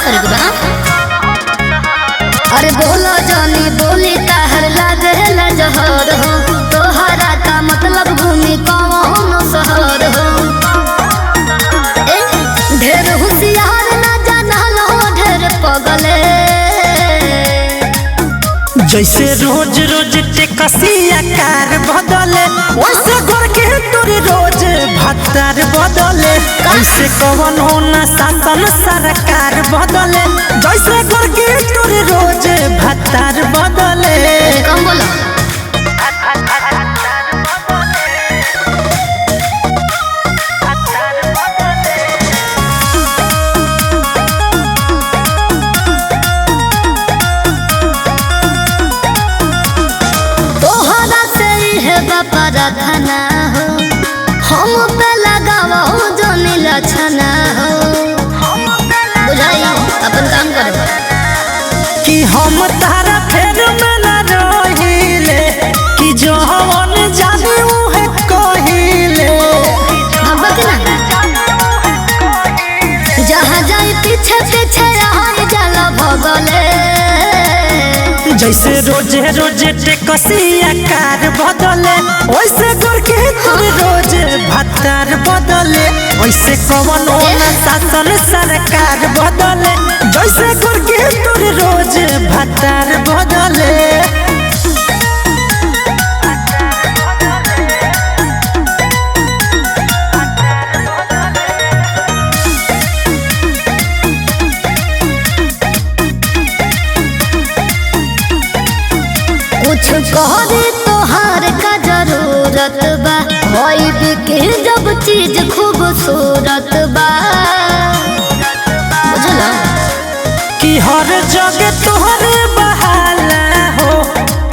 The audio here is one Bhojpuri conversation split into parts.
करे के बा। अरे बोलो जानी बोली ताहर लागेला जहर हो, तोहरा का मतलब भूमि कौन शहर हो। ढेर होशियार ना जाना लो ढेर पगले, जैसे रोज रोज टेकसिया कार बदले वैसे घर के तोरे रोज भत्तार बदले। ऐसे कवन होना शासन सरकार बदले, जैसे घर के तोरे रोज भत्तार बदले। कम बोला प्रार्थना हो, हम पे लगाओ जो नीलछना हो। बुझाई अपन काम करे कि हम तारा फेर में न रहिले, कि जो हम जाने उहे कहिले। भगवत ना जहाँ जाए पीछे पीछे आई जाला भगले, जैसे रोजे रोजे टेकसिया कार बदले वैसे करके तोर रोज भत्तार बदले। वैसे कवन होना शासन सरकार बदले, जैसे करके तोर रोज भत्तार बदले। कुछ कहरे तोहार का जरूरत बा, होई बिके जब चीज खूबसूरत बा। बुझला कि हर जगह तोहरे बहाला हो,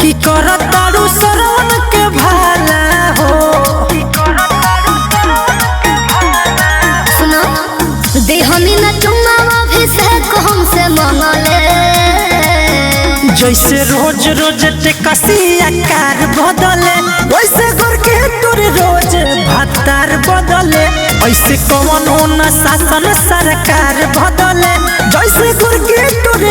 कि कर तारू सरवन के भाला हो। सुनो देहनी न चुमावा भी से हमसे मंगले, जैसे रोज रोज टेकसिया कार बदले वैसे करके तोर रोज भत्तार बदले। ऐसे कवन होना शासन सरकार बदले, जैसे करके तोर